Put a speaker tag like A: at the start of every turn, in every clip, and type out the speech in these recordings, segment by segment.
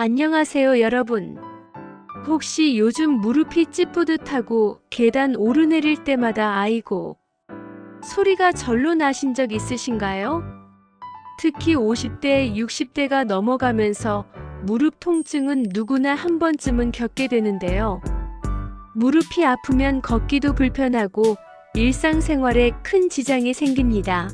A: 안녕하세요, 여러분. 혹시 요즘 무릎이 찌뿌듯하고 계단 오르내릴 때마다 아이고 소리가 절로 나신 적 있으신가요? 특히 50대, 60대가 넘어가면서 무릎 통증은 누구나 한 번쯤은 겪게 되는데요. 무릎이 아프면 걷기도 불편하고 일상생활에 큰 지장이 생깁니다.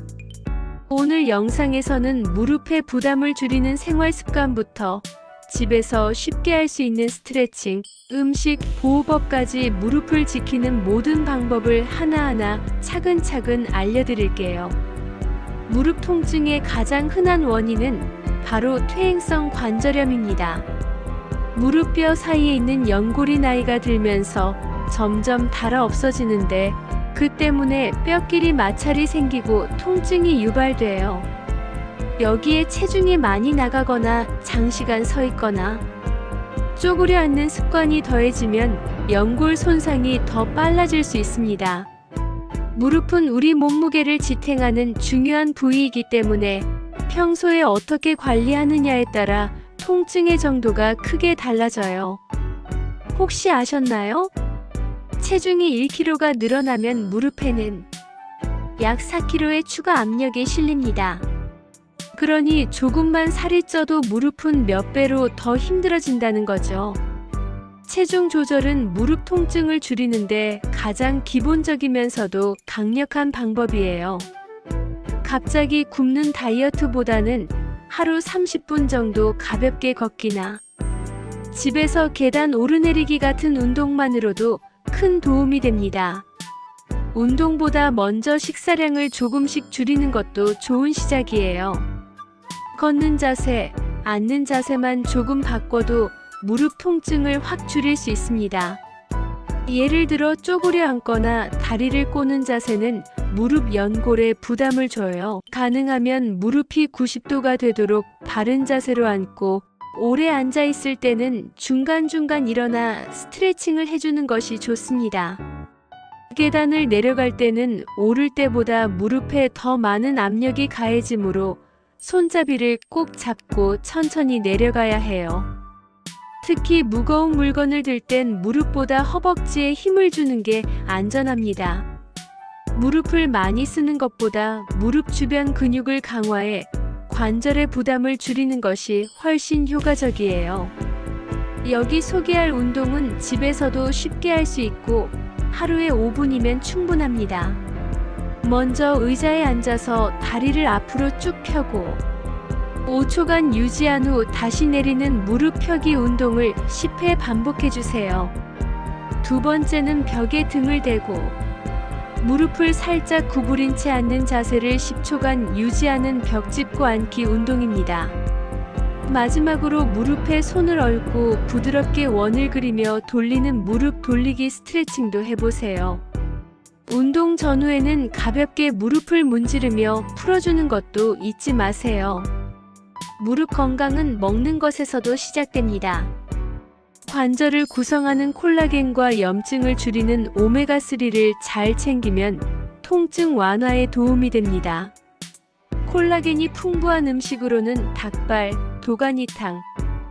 A: 오늘 영상에서는 무릎의 부담을 줄이는 생활 습관부터 집에서 쉽게 할 수 있는 스트레칭, 음식, 보호법까지 무릎을 지키는 모든 방법을 하나하나 차근차근 알려드릴게요. 무릎 통증의 가장 흔한 원인은 바로 퇴행성 관절염입니다. 무릎뼈 사이에 있는 연골이 나이가 들면서 점점 닳아 없어지는데 그 때문에 뼈끼리 마찰이 생기고 통증이 유발돼요. 여기에 체중이 많이 나가거나 장시간 서 있거나 쪼그려 앉는 습관이 더해지면 연골 손상이 더 빨라질 수 있습니다. 무릎은 우리 몸무게를 지탱하는 중요한 부위이기 때문에 평소에 어떻게 관리하느냐에 따라 통증의 정도가 크게 달라져요. 혹시 아셨나요? 체중이 1kg가 늘어나면 무릎에는 약 4kg의 추가 압력이 실립니다. 그러니 조금만 살이 쪄도 무릎은 몇 배로 더 힘들어진다는 거죠. 체중 조절은 무릎 통증을 줄이는데 가장 기본적이면서도 강력한 방법이에요. 갑자기 굶는 다이어트보다는 하루 30분 정도 가볍게 걷기나 집에서 계단 오르내리기 같은 운동만으로도 큰 도움이 됩니다. 운동보다 먼저 식사량을 조금씩 줄이는 것도 좋은 시작이에요. 걷는 자세, 앉는 자세만 조금 바꿔도 무릎 통증을 확 줄일 수 있습니다. 예를 들어 쪼그려 앉거나 다리를 꼬는 자세는 무릎 연골에 부담을 줘요. 가능하면 무릎이 90도가 되도록 바른 자세로 앉고 오래 앉아 있을 때는 중간중간 일어나 스트레칭을 해주는 것이 좋습니다. 계단을 내려갈 때는 오를 때보다 무릎에 더 많은 압력이 가해지므로 손잡이를 꼭 잡고 천천히 내려가야 해요. 특히 무거운 물건을 들 땐 무릎보다 허벅지에 힘을 주는 게 안전합니다. 무릎을 많이 쓰는 것보다 무릎 주변 근육을 강화해 관절의 부담을 줄이는 것이 훨씬 효과적이에요. 여기 소개할 운동은 집에서도 쉽게 할 수 있고 하루에 5분이면 충분합니다. 먼저 의자에 앉아서 다리를 앞으로 쭉 펴고 5초간 유지한 후 다시 내리는 무릎 펴기 운동을 10회 반복해주세요. 두 번째는 벽에 등을 대고 무릎을 살짝 구부린 채 앉는 자세를 10초간 유지하는 벽 짚고 앉기 운동입니다. 마지막으로 무릎에 손을 얹고 부드럽게 원을 그리며 돌리는 무릎 돌리기 스트레칭도 해보세요. 운동 전후에는 가볍게 무릎을 문지르며 풀어주는 것도 잊지 마세요. 무릎 건강은 먹는 것에서도 시작됩니다. 관절을 구성하는 콜라겐과 염증을 줄이는 오메가3를 잘 챙기면 통증 완화에 도움이 됩니다. 콜라겐이 풍부한 음식으로는 닭발, 도가니탕,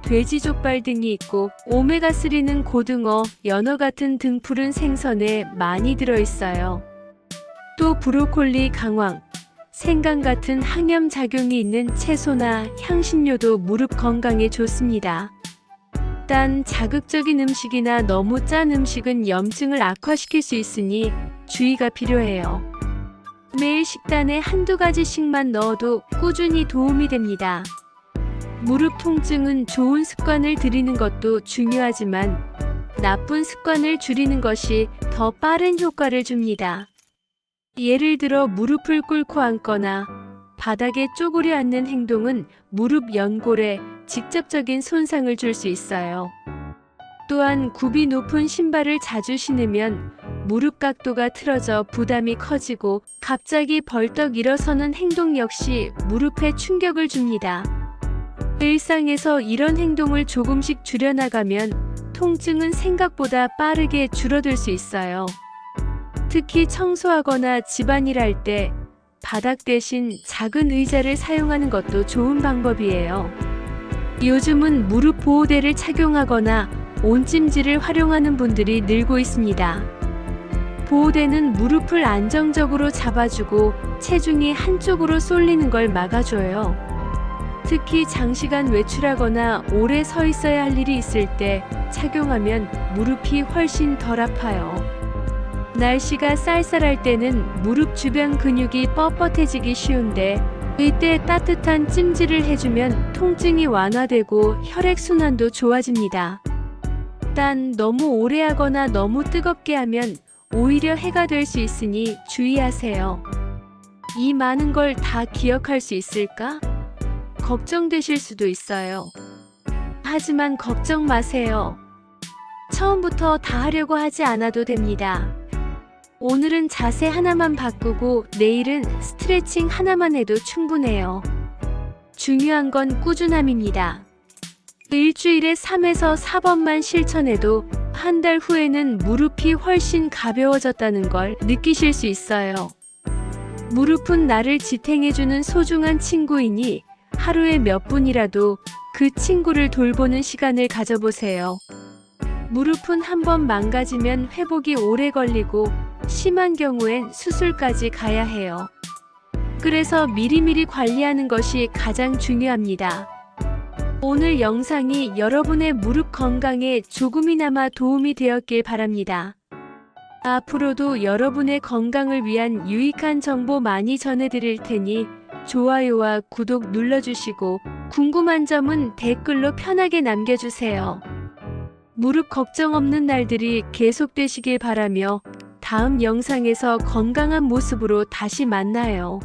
A: 돼지족발 등이 있고 오메가3는 고등어, 연어 같은 등푸른 생선에 많이 들어있어요. 또 브로콜리, 강황, 생강 같은 항염 작용이 있는 채소나 향신료도 무릎 건강에 좋습니다. 단 자극적인 음식이나 너무 짠 음식은 염증을 악화시킬 수 있으니 주의가 필요해요. 매일 식단에 한두 가지씩만 넣어도 꾸준히 도움이 됩니다. 무릎 통증은 좋은 습관을 들이는 것도 중요하지만 나쁜 습관을 줄이는 것이 더 빠른 효과를 줍니다. 예를 들어 무릎을 꿇고 앉거나 바닥에 쪼그려 앉는 행동은 무릎 연골에 직접적인 손상을 줄 수 있어요. 또한 굽이 높은 신발을 자주 신으면 무릎 각도가 틀어져 부담이 커지고 갑자기 벌떡 일어서는 행동 역시 무릎에 충격을 줍니다. 일상에서 이런 행동을 조금씩 줄여나가면 통증은 생각보다 빠르게 줄어들 수 있어요. 특히 청소하거나 집안일 할 때 바닥 대신 작은 의자를 사용하는 것도 좋은 방법이에요. 요즘은 무릎 보호대를 착용하거나 온찜질을 활용하는 분들이 늘고 있습니다. 보호대는 무릎을 안정적으로 잡아주고 체중이 한쪽으로 쏠리는 걸 막아줘요. 특히 장시간 외출하거나 오래 서 있어야 할 일이 있을 때 착용하면 무릎이 훨씬 덜 아파요. 날씨가 쌀쌀할 때는 무릎 주변 근육이 뻣뻣해지기 쉬운데 이때 따뜻한 찜질을 해주면 통증이 완화되고 혈액순환도 좋아집니다. 단 너무 오래 하거나 너무 뜨겁게 하면 오히려 해가 될 수 있으니 주의하세요. 이 많은 걸 다 기억할 수 있을까? 걱정되실 수도 있어요. 하지만 걱정 마세요. 처음부터 다 하려고 하지 않아도 됩니다. 오늘은 자세 하나만 바꾸고 내일은 스트레칭 하나만 해도 충분해요. 중요한 건 꾸준함입니다. 일주일에 3에서 4번만 실천해도 한 달 후에는 무릎이 훨씬 가벼워졌다는 걸 느끼실 수 있어요. 무릎은 나를 지탱해주는 소중한 친구이니 하루에 몇 분이라도 그 친구를 돌보는 시간을 가져보세요. 무릎은 한번 망가지면 회복이 오래 걸리고 심한 경우엔 수술까지 가야 해요. 그래서 미리미리 관리하는 것이 가장 중요합니다. 오늘 영상이 여러분의 무릎 건강에 조금이나마 도움이 되었길 바랍니다. 앞으로도 여러분의 건강을 위한 유익한 정보 많이 전해드릴 테니 좋아요와 구독 눌러주시고 궁금한 점은 댓글로 편하게 남겨주세요. 무릎 걱정 없는 날들이 계속되시길 바라며 다음 영상에서 건강한 모습으로 다시 만나요.